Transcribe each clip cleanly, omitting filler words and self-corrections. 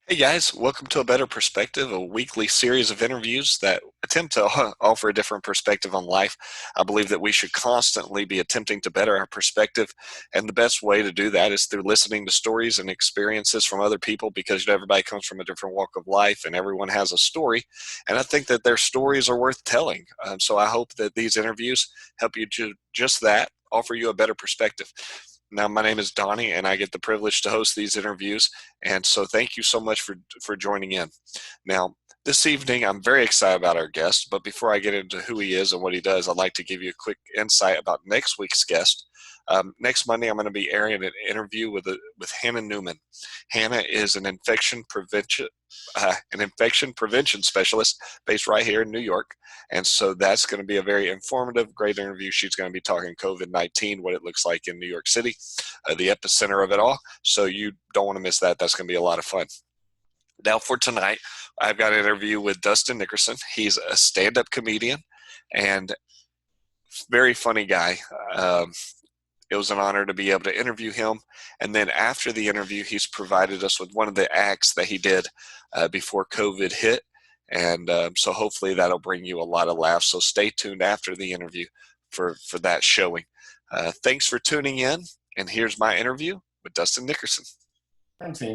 Hey guys, welcome to A Better Perspective, a weekly series of interviews that attempt to offer a different perspective on life. I believe that we should constantly be attempting to better our perspective, and the best way to do that is through listening to stories and experiences from other people because everybody comes from a different walk of life and everyone has a story. And I think that their stories are worth telling. So I hope that these interviews help you to just that, offer you a better perspective. Now, my name is Donnie, and I get the privilege to host these interviews. And so thank you so much for joining in. Now, this evening, I'm very excited about our guest, but before I get into who he is and what he does, I'd like to give you a quick insight about next week's guest. Next Monday, I'm going to be airing an interview with Hannah Newman. Hannah is an infection prevention specialist based right here in New York, and so that's going to be a very informative, great interview. She's going to be talking COVID-19, what it looks like in New York City, the epicenter of it all. So you don't want to miss that. That's going to be a lot of fun. Now for tonight, I've got an interview with Dustin Nickerson. He's a stand-up comedian and very funny guy. It was an honor to be able to interview him. And then after the interview, he's provided us with one of the acts that he did before COVID hit. And so hopefully that'll bring you a lot of laughs. So stay tuned after the interview for that showing. Thanks for tuning in. And here's my interview with Dustin Nickerson.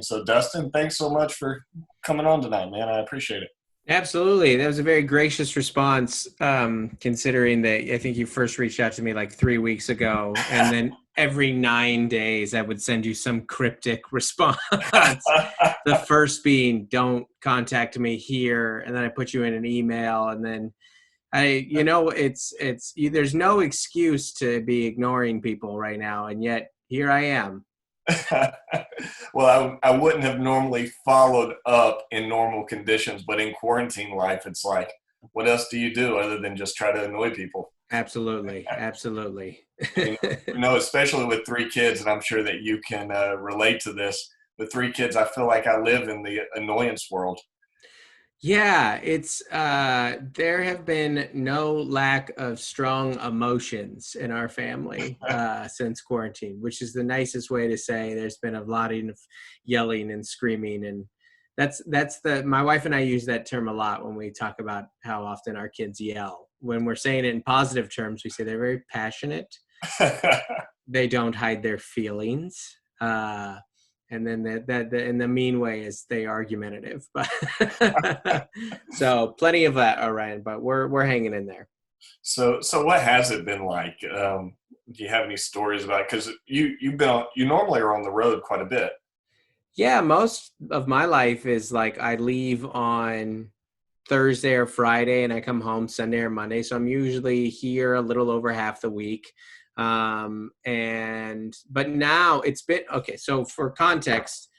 So, Dustin, thanks so much for coming on tonight, man. I appreciate it. Absolutely. That was a very gracious response, considering that I think you first reached out to me like 3 weeks ago, and then every 9 days I would send you some cryptic response. The first being, don't contact me here, and then I put you in an email, and then there's no excuse to be ignoring people right now, and yet here I am. Well, I wouldn't have normally followed up in normal conditions, but in quarantine life, it's like, what else do you do other than just try to annoy people? Absolutely. Absolutely. Especially with 3 kids, and I'm sure that you can relate to this. With 3 kids, I feel like I live in the annoyance world. Yeah, it's there have been no lack of strong emotions in our family since quarantine, which is the nicest way to say there's been a lot of yelling and screaming, and my wife and I use that term a lot when we talk about how often our kids yell. When we're saying it in positive terms, we say they're very passionate. They don't hide their feelings. And then that in the mean way is they argumentative, but so plenty of that around, but we're hanging in there. So what has it been like? Do you have any stories about it? Because you normally are on the road quite a bit. Yeah, most of my life is like I leave on Thursday or Friday and I come home Sunday or Monday. So I'm usually here a little over half the week. But now it's been okay. So for context,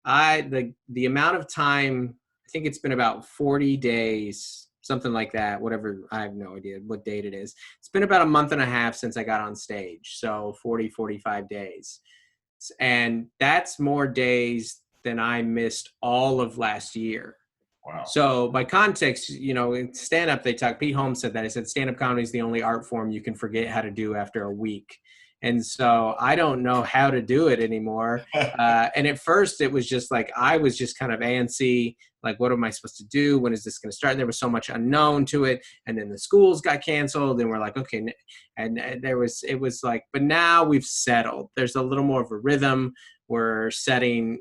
the amount of time, I think it's been about 40 days, something like that, whatever. I have no idea what date it is. It's been about a month and a half since I got on stage. So 45 days. And that's more days than I missed all of last year. Wow. So by context, in stand-up, Pete Holmes said that. He said stand-up comedy is the only art form you can forget how to do after a week. And so I don't know how to do it anymore. And at first it was just like, I was just kind of antsy. Like, what am I supposed to do? When is this going to start? And there was so much unknown to it. And then the schools got canceled and we're like, okay. And it was like, but now we've settled. There's a little more of a rhythm. We're setting,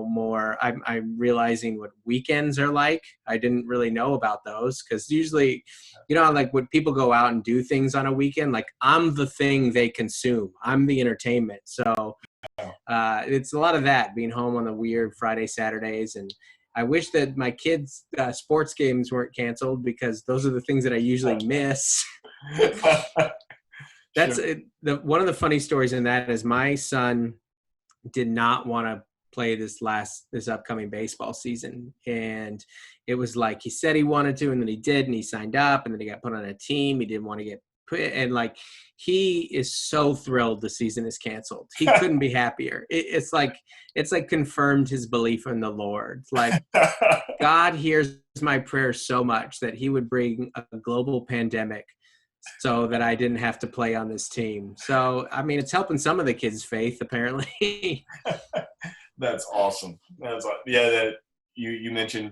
more, I'm realizing what weekends are like. I didn't really know about those because usually, like when people go out and do things on a weekend, like I'm the thing they consume. I'm the entertainment. So it's a lot of that, being home on the weird Friday, Saturdays. And I wish that my kids' sports games weren't canceled because those are the things that I usually miss. That's sure. One of the funny stories in that is my son did not want to play this upcoming baseball season. And it was like, he said he wanted to, and then he did, and he signed up, and then he got put on a team. He didn't want to get put, and like, he is so thrilled the season is canceled. He couldn't be happier. It's like confirmed his belief in the Lord. Like, God hears my prayer so much that he would bring a global pandemic so that I didn't have to play on this team. So, I mean, it's helping some of the kids' faith, apparently. That's awesome. you mentioned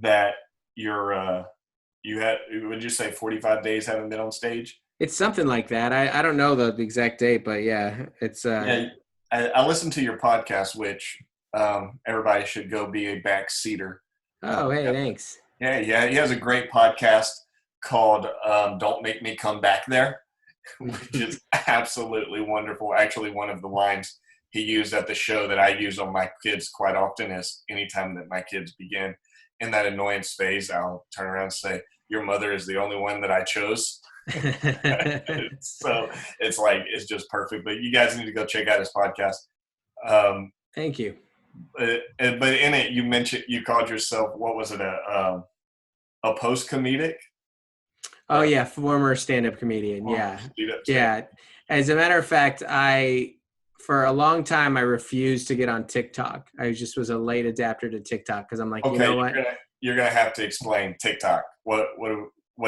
that you had, would you say 45 days haven't been on stage? It's something like that. I don't know the exact date, but yeah, it's Yeah, I listened to your podcast, which everybody should go be a backseater. oh, hey, thanks. Yeah, he has a great podcast called "Don't Make Me Come Back There," which is absolutely wonderful. Actually, one of the lines he used at the show that I use on my kids quite often is anytime that my kids begin in that annoyance phase, I'll turn around and say, "Your mother is the only one that I chose." So it's like, it's just perfect. But you guys need to go check out his podcast. Thank you. But in it, you mentioned, you called yourself, what was it, a post comedic? Oh yeah, former stand-up comedian. Yeah. Yeah. As a matter of fact, for a long time I refused to get on TikTok. I just was a late adapter to TikTok because I'm like, okay, you know what? You're gonna have to explain TikTok. What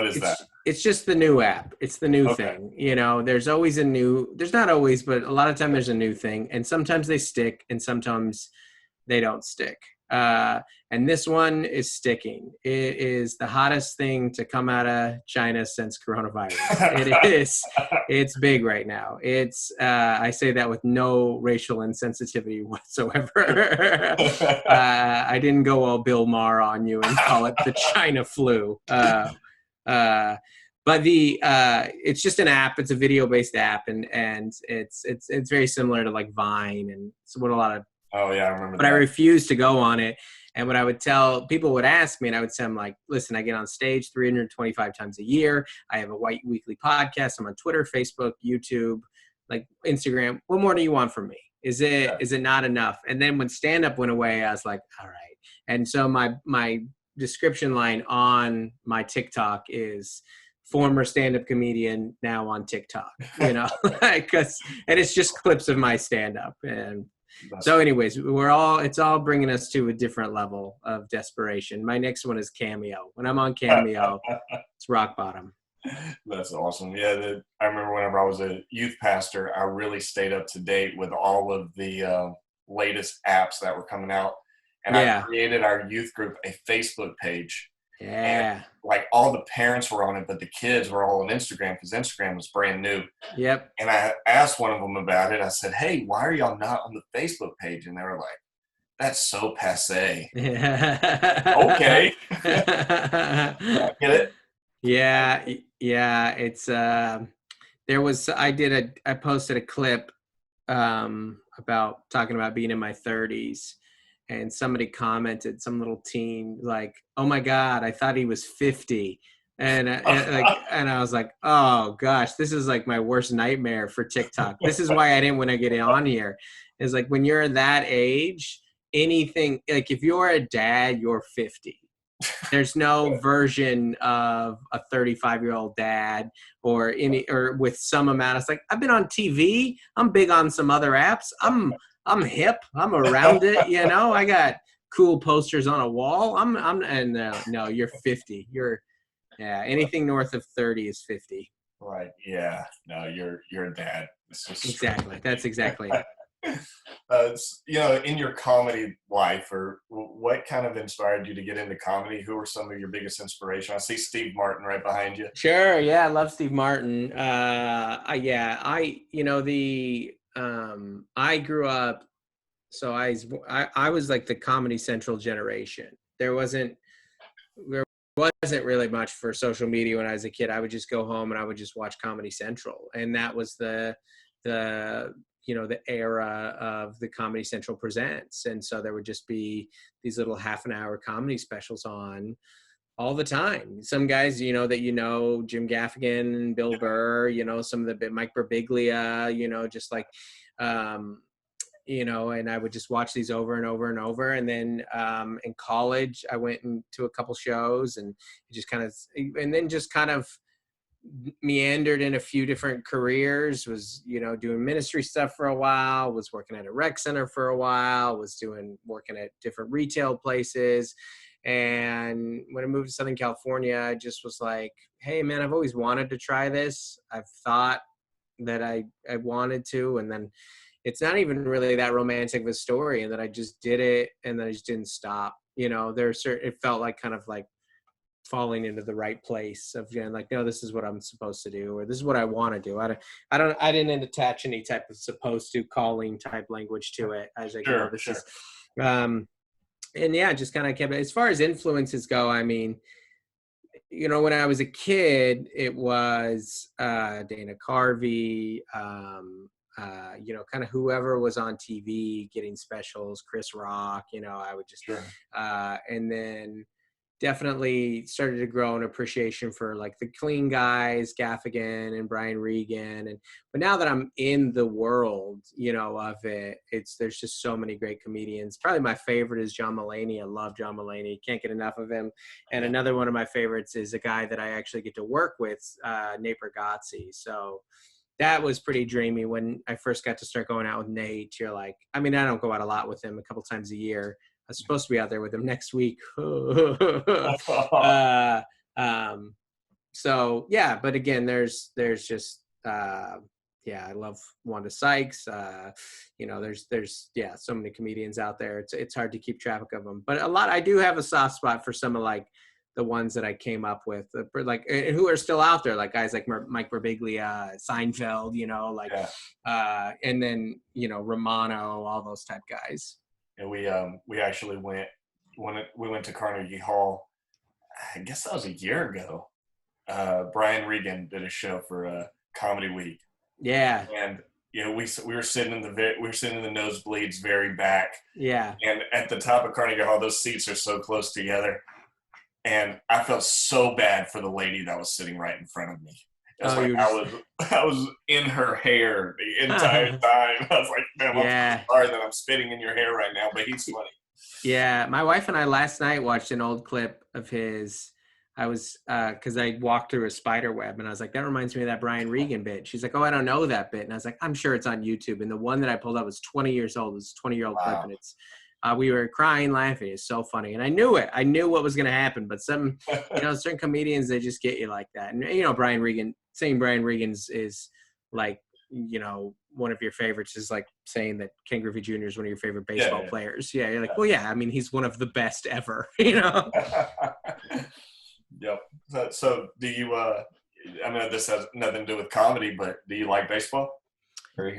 is that? It's just the new app. It's the new thing. You know, there's not always, but a lot of time there's a new thing. And sometimes they stick and sometimes they don't stick. And this one is sticking. It is the hottest thing to come out of China since coronavirus. It is. It's big right now. I say that with no racial insensitivity whatsoever. I didn't go all Bill Maher on you and call it the China flu. But it's just an app. It's a video-based app, and it's very similar to like Vine, and it's what a lot of. Oh yeah, I remember. But I refused to go on it, and what I would tell people would ask me, and I would say, I'm like, listen, I get on stage 325 times a year. I have a white weekly podcast. I'm on Twitter, Facebook, YouTube, like Instagram. What more do you want from me? Is it not enough? And then when stand-up went away, I was like, all right. And so my description line on my TikTok is former stand-up comedian now on TikTok, you know, and it's just clips of my stand-up. And so anyways, it's all bringing us to a different level of desperation. My next one is Cameo. When I'm on Cameo, it's rock bottom. That's awesome. Yeah, I remember whenever I was a youth pastor, I really stayed up to date with all of the latest apps that were coming out. And I created our youth group a Facebook page. Yeah. And, like, all the parents were on it, but the kids were all on Instagram because Instagram was brand new. Yep. And I asked one of them about it. I said, hey, why are y'all not on the Facebook page? And they were like, that's so passe. Okay. I get it. Yeah. It's I posted a clip about talking about being in my 30s. And somebody commented, some little teen, like, "Oh my God, I thought he was 50," and I was like, "Oh gosh, this is like my worst nightmare for TikTok." This is why I didn't want to get on here. Is like when you're that age, anything like if you're a dad, you're 50. There's no version of a 35-year-old dad or with some amount. It's like, I've been on TV. I'm big on some other apps. I'm hip. I'm around it. You know, I got cool posters on a wall. No, you're 50. Anything north of 30 is 50. Right. Yeah. No, you're a dad. Exactly. That's exactly it. In your comedy life, or what kind of inspired you to get into comedy? Who were some of your biggest inspiration? I see Steve Martin right behind you. Sure. Yeah. I love Steve Martin. I grew up, so I was like the Comedy Central generation. There wasn't really much for social media when I was a kid. I would just go home and I would just watch Comedy Central, and that was the era of the Comedy Central Presents. And so there would just be these little half an hour comedy specials on all the time. Some guys, Jim Gaffigan, Bill Burr, some of the Mike Birbiglia, just like, and I would just watch these over and over and over. And then in college, I went to a couple shows and just kind of meandered in a few different careers, was, doing ministry stuff for a while, was working at a rec center for a while, was working at different retail places. And when I moved to Southern California, I just was like, hey man, I've always wanted to try this. I've thought that I wanted to. And then, it's not even really that romantic of a story, and that I just did it and then I just didn't stop. It felt like kind of like falling into the right place of again, like, no, this is what I'm supposed to do, or this is what I want to do. I didn't attach any type of supposed to calling type language to it. I was like, no, Sure, this sure. is, and yeah, just kind of kept it. As far as influences go, I mean, when I was a kid, it was Dana Carvey, kind of whoever was on TV getting specials, Chris Rock, I would just, Sure. and then definitely started to grow an appreciation for like the clean guys, Gaffigan and Brian Regan. But now that I'm in the world, of it, there's just so many great comedians. Probably my favorite is John Mulaney. I love John Mulaney. Can't get enough of him. And another one of my favorites is a guy that I actually get to work with, Nate Bargatze. So that was pretty dreamy when I first got to start going out with Nate. You're like, I mean, I don't go out a lot with him, a couple times a year. I'm supposed to be out there with him next week. So yeah, but again, there's just, I love Wanda Sykes. There's so many comedians out there. It's hard to keep track of them, but I do have a soft spot for some of like the ones that I came up with, like, and who are still out there, like guys like Mike Birbiglia, Seinfeld, and then, Romano, all those type guys. And we actually went to Carnegie Hall. I guess that was a year ago. Brian Regan did a show for Comedy Week. Yeah. And we were sitting in the nosebleeds, very back. Yeah. And at the top of Carnegie Hall, those seats are so close together. And I felt so bad for the lady that was sitting right in front of me. I was in her hair the entire time. I was like, man, I'm sorry that I'm spitting in your hair right now, but he's funny. Yeah, my wife and I last night watched an old clip of his. I was, because I walked through a spider web, and I was like, that reminds me of that Brian Regan bit. She's like, oh, I don't know that bit. And I was like, I'm sure it's on YouTube. And the one that I pulled up was 20 years old. It was a 20-year-old clip, and it's, we were crying, laughing. It's so funny. And I knew it. I knew what was going to happen. But some, certain comedians, they just get you like that. And, Brian Regan, saying Brian Regan's is like, one of your favorites is like saying that Ken Griffey Jr. is one of your favorite baseball players. Yeah, you're like, well, yeah, I mean, he's one of the best ever, Yep. So do you, I mean, this has nothing to do with comedy, but do you like baseball?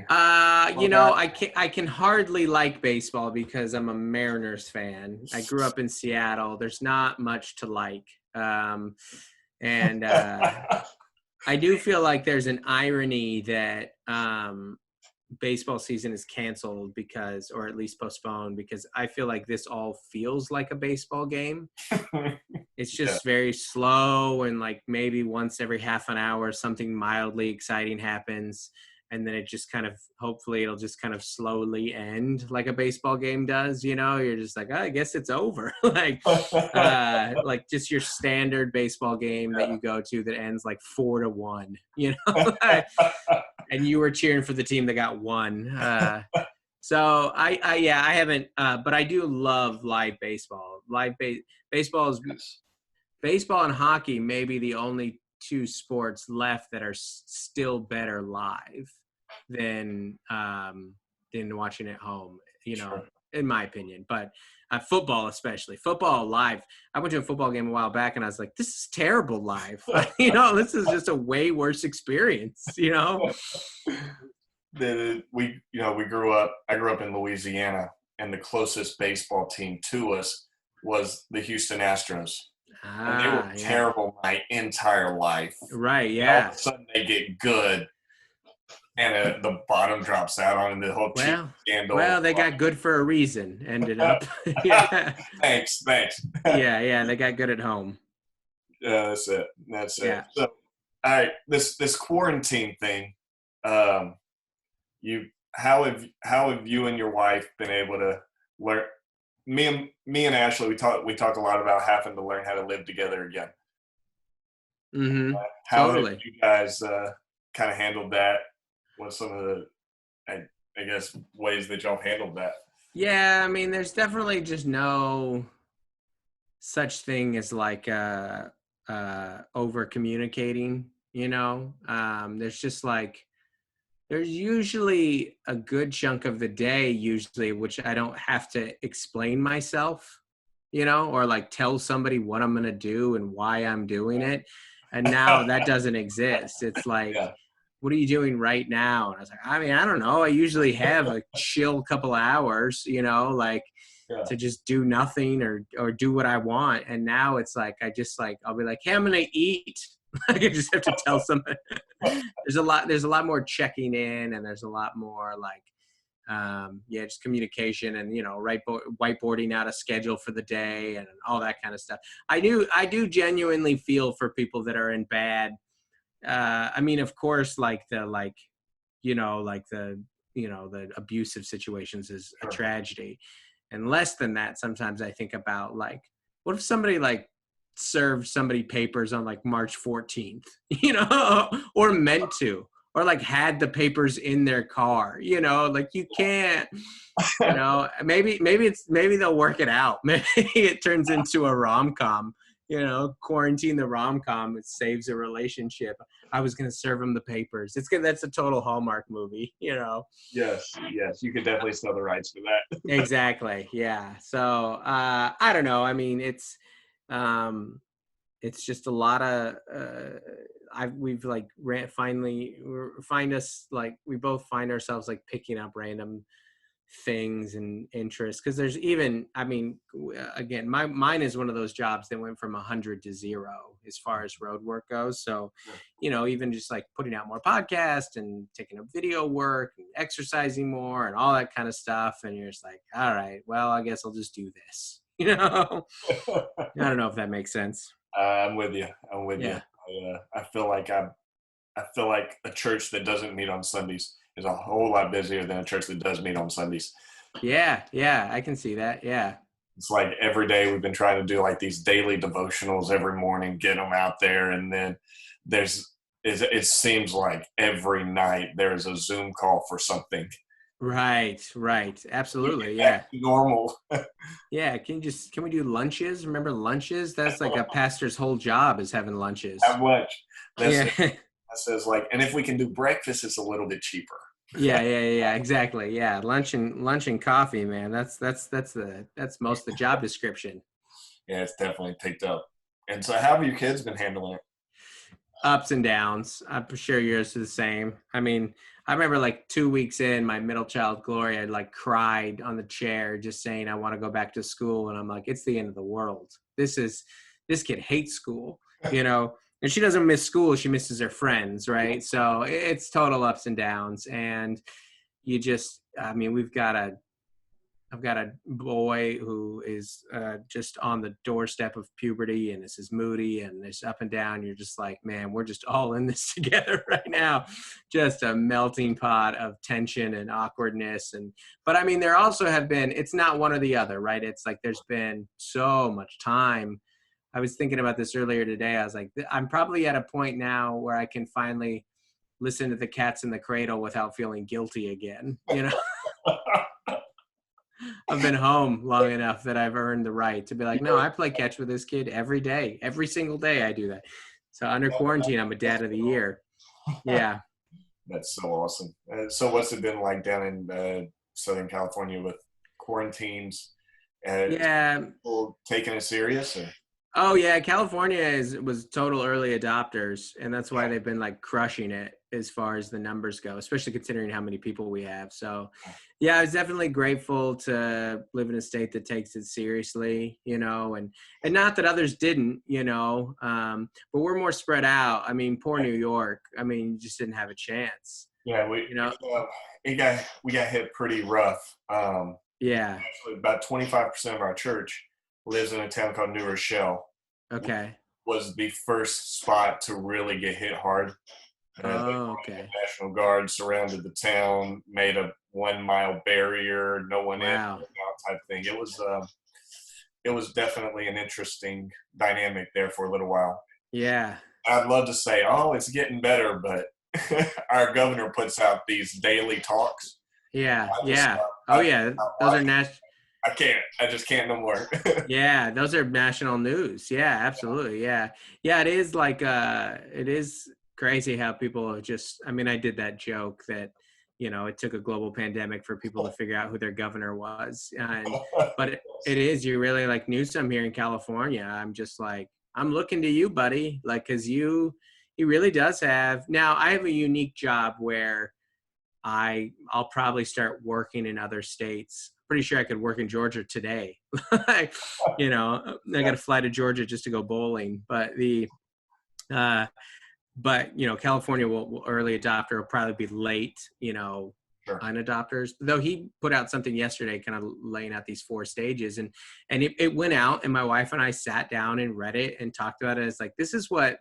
I can hardly like baseball because I'm a Mariners fan. I grew up in Seattle. There's not much to like. I do feel like there's an irony that baseball season is canceled or at least postponed, because I feel like this all feels like a baseball game. It's just very slow, and like maybe once every half an hour something mildly exciting happens, and then it just kind of, hopefully it'll just kind of slowly end like a baseball game does. You're just like, oh, I guess it's over. like just your standard baseball game that you go to that ends like 4-1, and you were cheering for the team that got one. So I haven't, but I do love live baseball. Baseball and hockey may be the only two sports left that are still better live than watching at home, Sure. in my opinion. But football, especially football live. I went to a football game a while back, and I was like, this is terrible live. This is just a way worse experience. I grew up in Louisiana, and the closest baseball team to us was the Houston Astros. And they were terrible my entire life. Right, yeah. And all of a sudden they get good, and the bottom drops out on the whole scandal. Well, they got good for a reason, ended up. Yeah. Thanks. Yeah, they got good at home. That's it. Yeah. So, all right, this quarantine thing, how have you and your wife been able to learn? Me and Ashley, we talk a lot about having to learn how to live together again. Mm-hmm. How totally. have you guys kind of handled that? What's some of the, I guess, ways that y'all handled that? Yeah, I mean, there's definitely just no such thing as like over communicating. There's just like, There's usually a good chunk of the day, usually, which I don't have to explain myself, or like tell somebody what I'm going to do and why I'm doing it. And now that doesn't exist. It's like, Yeah. what are you doing right now? And I was like, I mean, I don't know. I usually have a chill couple of hours, like Yeah. to just do nothing or do what I want. And now it's like, I'll be like, hey, I'm going to eat. I just have to tell somebody. There's a lot more checking in, and there's a lot more like, just communication and, whiteboarding out a schedule for the day and all that kind of stuff. I do genuinely feel for people that are in bad, I mean, of course, like the abusive situations is a tragedy. And less than that, sometimes I think about like, what if somebody like served somebody papers on like March 14th, or meant to, or like had the papers in their car, like you can't, maybe they'll work it out. Maybe it turns into a rom-com, quarantine the rom-com, it saves a relationship. I was going to serve him the papers. It's good. That's a total Hallmark movie, Yes, you could definitely sell the rights for that. Exactly. Yeah. So, I don't know. I mean, it's just a lot of, we've like we both find ourselves like picking up random things and interests, because there's even, I mean, again, mine is one of those jobs that went from 100 to 0 as far as road work goes. So even just like putting out more podcasts and taking up video work and exercising more and all that kind of stuff, and you're just like, all right, well, I guess I'll just do this. I don't know if that makes sense. I'm with you. Yeah. I feel like a church that doesn't meet on Sundays is a whole lot busier than a church that does meet on Sundays. Yeah, I can see that. Yeah. It's like every day we've been trying to do like these daily devotionals every morning, get them out there, and then it seems like every night there's a Zoom call for something. Right. Absolutely. Yeah. Normal. Yeah. Can we do lunches? Remember lunches? That's like a pastor's whole job is having lunches. How much? Yeah. That says like, and if we can do breakfast, it's a little bit cheaper. Yeah. Exactly. Yeah. Lunch and coffee, man. That's most of the job description. Yeah, it's definitely picked up. And so how have your kids been handling it? Ups and downs. I'm sure yours is the same. I mean, I remember like 2 weeks in, my middle child, Gloria, like cried on the chair just saying, I want to go back to school. And I'm like, it's the end of the world. This kid hates school, and she doesn't miss school. She misses her friends. Right. So it's total ups and downs. And I mean, I've got a boy who is just on the doorstep of puberty, and this is moody and this up and down. You're just like, man, we're just all in this together right now. Just a melting pot of tension and awkwardness. But I mean, there also have been, it's not one or the other, right? It's like, there's been so much time. I was thinking about this earlier today. I was like, I'm probably at a point now where I can finally listen to the Cats in the Cradle without feeling guilty again, I've been home long enough that I've earned the right to be like, no, I play catch with this kid every day. Every single day I do that. So under quarantine, I'm a dad of the year. Yeah. That's so awesome. So what's it been like down in Southern California with quarantines? Yeah. People taking it serious? Or? Oh yeah, California was total early adopters, and that's why they've been like crushing it as far as the numbers go, especially considering how many people we have. So yeah, I was definitely grateful to live in a state that takes it seriously, and not that others didn't, but we're more spread out. I mean, poor New York. I mean, just didn't have a chance. Yeah, we got hit pretty rough. Yeah. Actually, about 25% of our church lives in a town called New Rochelle. Okay. Was the first spot to really get hit hard. Okay. The National Guard surrounded the town, made a 1 mile barrier, no one in, no out type thing. It was definitely an interesting dynamic there for a little while. Yeah. I'd love to say, oh, it's getting better, but our governor puts out these daily talks. Yeah. Those are national. I just can't no more. Yeah, those are national news. Yeah, absolutely. Yeah. It is like it is crazy how people have just, I mean, I did that joke that, it took a global pandemic for people to figure out who their governor was. But it is, you really like Newsom here in California. I'm just like, I'm looking to you, buddy. Like, cause he really does have, now I have a unique job where I'll probably start working in other states. Pretty sure I could work in Georgia today. I got to fly to Georgia just to go bowling. But California will early adopter will probably be late, Sure. unadopters. Though he put out something yesterday kind of laying out these 4 stages, and it went out, and my wife and I sat down and read it and talked about it. It's like, this is what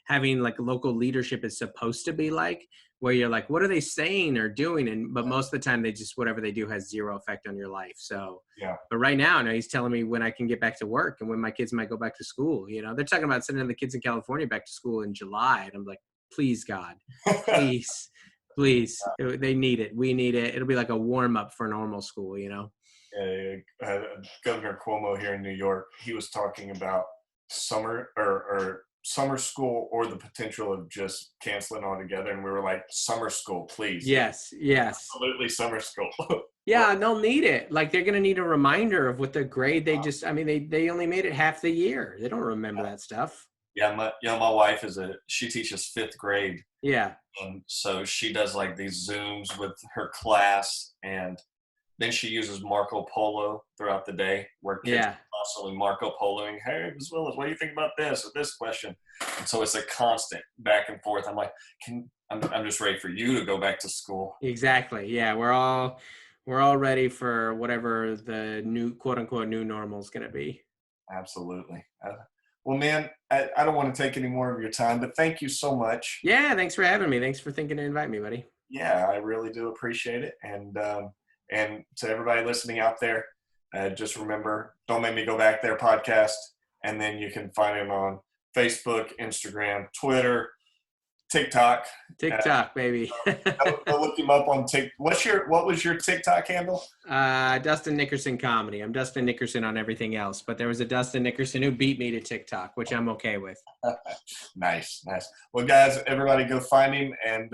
having like local leadership is supposed to be like, where you're like, what are they saying or doing? But most of the time they just, whatever they do has zero effect on your life. So, yeah. But right now he's telling me when I can get back to work and when my kids might go back to school. They're talking about sending the kids in California back to school in July. And I'm like, please, God, please, please. They need it. We need it. It'll be like a warm up for normal school, Governor Cuomo here in New York, he was talking about summer or summer school or the potential of just canceling altogether, and we were like, summer school, please. Yes Absolutely, summer school. Yeah, they'll need it. Like, they're going to need a reminder of what the grade they they only made it half the year. They don't remember that stuff. Yeah, my wife she teaches 5th grade. Yeah. So she does like these Zooms with her class, and then she uses Marco Polo throughout the day, where kids are constantly Marco Poloing. Hey, Ms. Willis, what do you think about this or this question? And so it's a constant back and forth. I'm like, I'm just ready for you to go back to school. Exactly. Yeah, we're all ready for whatever the new quote unquote new normal is going to be. Absolutely. Well, man, I don't want to take any more of your time, but thank you so much. Yeah, thanks for having me. Thanks for thinking to invite me, buddy. Yeah, I really do appreciate it. And to everybody listening out there, just remember, Don't Make Me Go Back There podcast. And then you can find him on Facebook, Instagram, Twitter, TikTok. Baby. Go look him up on TikTok. What was your TikTok handle? Dustin Nickerson Comedy. I'm Dustin Nickerson on everything else, but there was a Dustin Nickerson who beat me to TikTok, which I'm okay with. Nice. Well, guys, everybody go find him and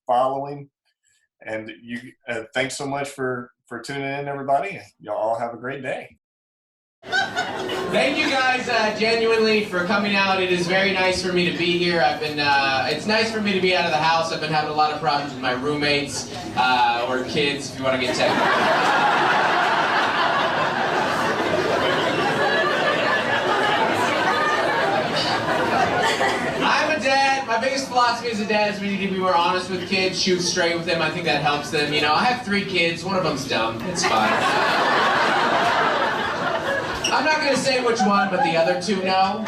follow him. And you, thanks so much for tuning in, everybody. Y'all all have a great day. Thank you guys genuinely for coming out. It is very nice for me to be here. It's nice for me to be out of the house. I've been having a lot of problems with my roommates or kids, if you want to get technical. My biggest philosophy as a dad is we need to be more honest with kids, shoot straight with them. I think that helps them. I have 3 kids. One of them's dumb. It's fine. I'm not going to say which one, but the other 2 know.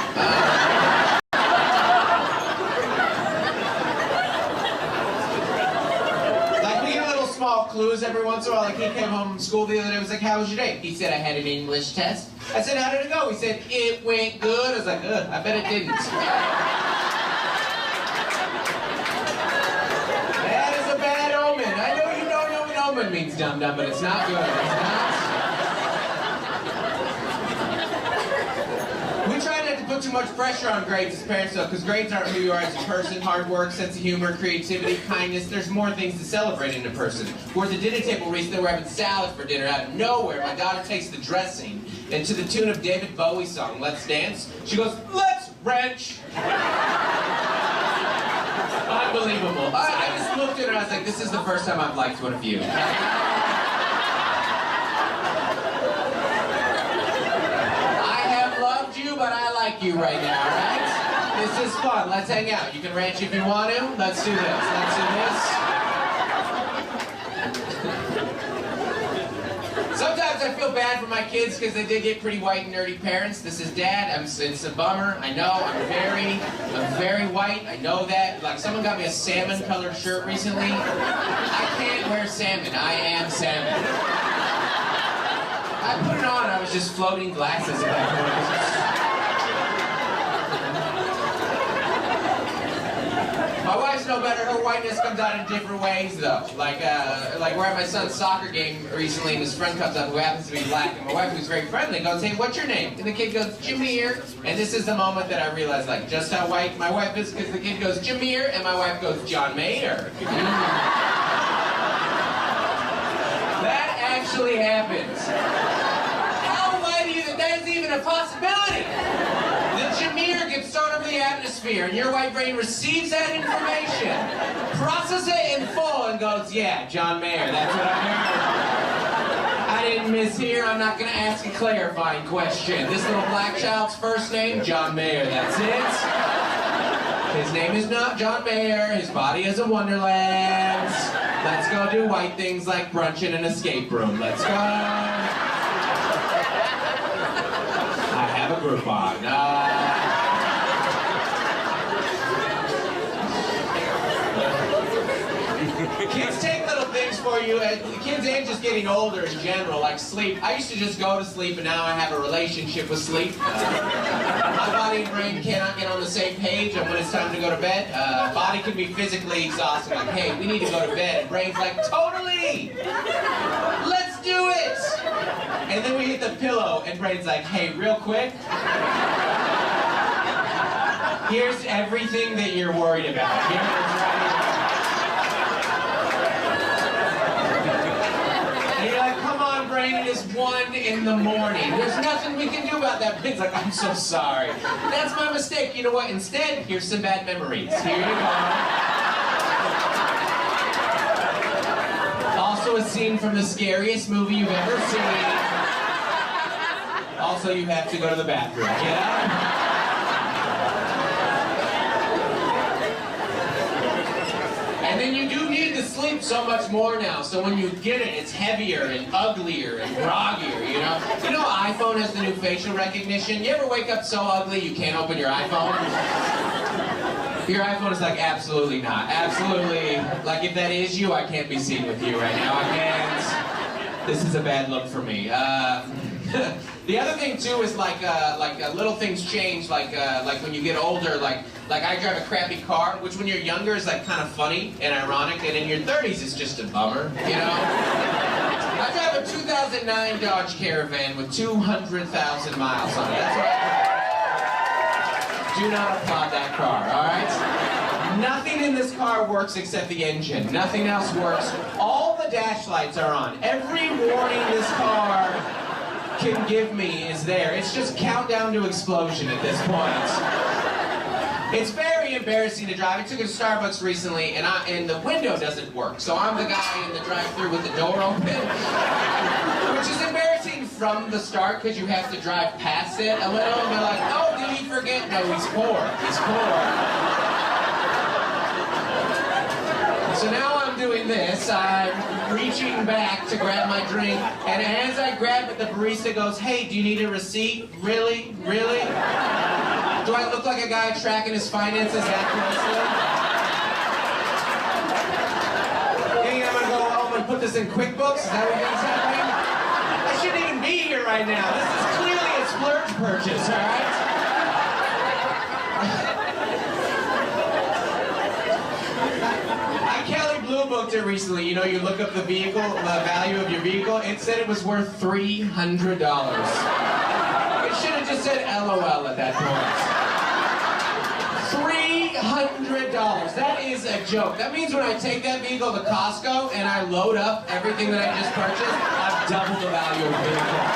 Like, we get little small clues every once in a while. Like, he came home from school the other day. I was like, how was your day? He said, I had an English test. I said, how did it go? He said, it went good. I was like, ugh, I bet it didn't. Means dumb, but it's not good. It's not. We try not to put too much pressure on grades as parents, though, because grades aren't who you are as a person. Hard work, sense of humor, creativity, kindness. There's more things to celebrate in a person. We're at the dinner table recently. We're having salad for dinner. Out of nowhere, my daughter takes the dressing, and to the tune of David Bowie's song, Let's Dance, she goes, let's wrench. Unbelievable. I just looked at her and I was like, this is the first time I've liked one of you. I have loved you, but I like you right now, right? This is fun. Let's hang out. You can ranch if you want to. Let's do this. Let's do this. Sometimes I feel bad for my kids because they did get pretty white and nerdy parents. This is Dad. It's a bummer. I know. I'm very white. I know that. Like, someone got me a salmon-colored shirt recently. I can't wear salmon. I am salmon. I put it on. I was just floating glasses at that point. My wife's no better. Her whiteness comes out in different ways, though. Like we're at my son's soccer game recently, and his friend comes up who happens to be black, and my wife, who's very friendly, goes, "Hey, what's your name?" And the kid goes, "Jameer." And this is the moment that I realized, like, just how white my wife is, because the kid goes, "Jameer," and my wife goes, "John Mayer." That actually happens. How white are you that that is even a possibility? The Jameer gets thrown up in the atmosphere, and your white brain receives that information, processes it in full, and goes, "Yeah, John Mayer, that's what I heard. I didn't mishear. I'm not going to ask a clarifying question. This little black child's first name, John Mayer, that's it. His name is not John Mayer. His body is a wonderland. Let's go do white things like brunch in an escape room. Let's go." I have a Groupon. Kids take little things for you. Kids ain't just getting older in general, like sleep. I used to just go to sleep, and now I have a relationship with sleep. My body and brain cannot get on the same page on when it's time to go to bed. Body can be physically exhausted, like, "Hey, we need to go to bed." And brain's like, "Totally! Let's do it!" And then we hit the pillow, and brain's like, "Hey, real quick, here's everything that you're worried about. Here's right here." And you're like, "Come on, brain, it is 1 in the morning. There's nothing we can do about that." Brain's like, "I'm so sorry. That's my mistake. You know what? Instead, here's some bad memories. Here you go." Also a scene from the scariest movie you've ever seen. Also, you have to go to the bathroom. Get up. And then you do need to sleep so much more now, so when you get it, it's heavier and uglier and groggier, you know? You know iPhone has the new facial recognition? You ever wake up so ugly you can't open your iPhone? Your iPhone is like, absolutely not. Absolutely. Like, if that is you, I can't be seen with you right now. I can't. This is a bad look for me. The other thing too is like little things change. Like when you get older, like I drive a crappy car, which when you're younger is like kind of funny and ironic, and in your 30s it's just a bummer, you know. I drive a 2009 Dodge Caravan with 200,000 miles on it. That's what I do. Not applaud that car, all right? Nothing in this car works except the engine. Nothing else works. All the dash lights are on. Every warning this car can give me is there. It's just countdown to explosion at this point. It's very embarrassing to drive. I took it to Starbucks recently, and the window doesn't work. So I'm the guy in the drive-thru with the door open, which is embarrassing from the start because you have to drive past it a little. And they're like, "Oh, did he forget?" No, he's poor. He's poor. So now I'm doing this. I'm reaching back to grab my drink, and as I grab it, the barista goes, "Hey, do you need a receipt? Really? Really? Do I look like a guy tracking his finances that closely? You think I'm gonna go home and put this in QuickBooks? Is that what you think's happening? I shouldn't even be here right now. This is clearly a splurge purchase, all right?" Kelly Blue booked it recently. You know, you look up the vehicle, the value of your vehicle. It said it was worth $300. It should have just said LOL at that point. $300. That is a joke. That means when I take that vehicle to Costco and I load up everything that I just purchased, I've doubled the value of the vehicle.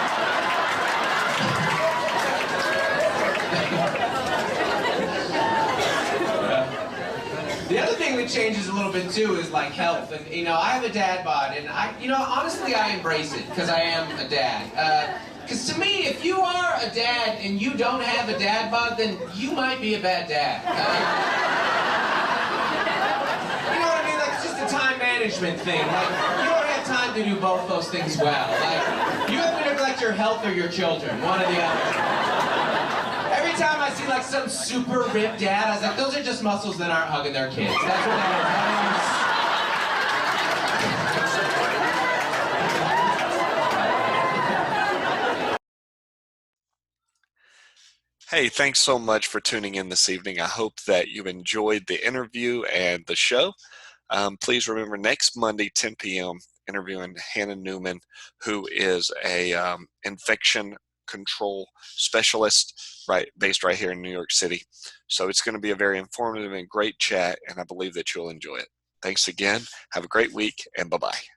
The other thing that changes a little bit too is like health, and you know I have a dad bod, and honestly I embrace it because I am a dad. Because to me, if you are a dad and you don't have a dad bod, then you might be a bad dad. You know what I mean? Like it's just a time management thing. Like you don't have time to do both those things well. Like you have to neglect your health or your children, one or the other. Every time I see like some super ripped dad, I was like, those are just muscles that aren't hugging their kids. That's what that Hey, thanks so much for tuning in this evening. I hope that you enjoyed the interview and the show. Please remember next Monday, 10 p.m., interviewing Hannah Newman, who is a infection control specialist based right here in New York City. So it's going to be a very informative and great chat, and I believe that you'll enjoy it. Thanks again. Have a great week, and bye-bye.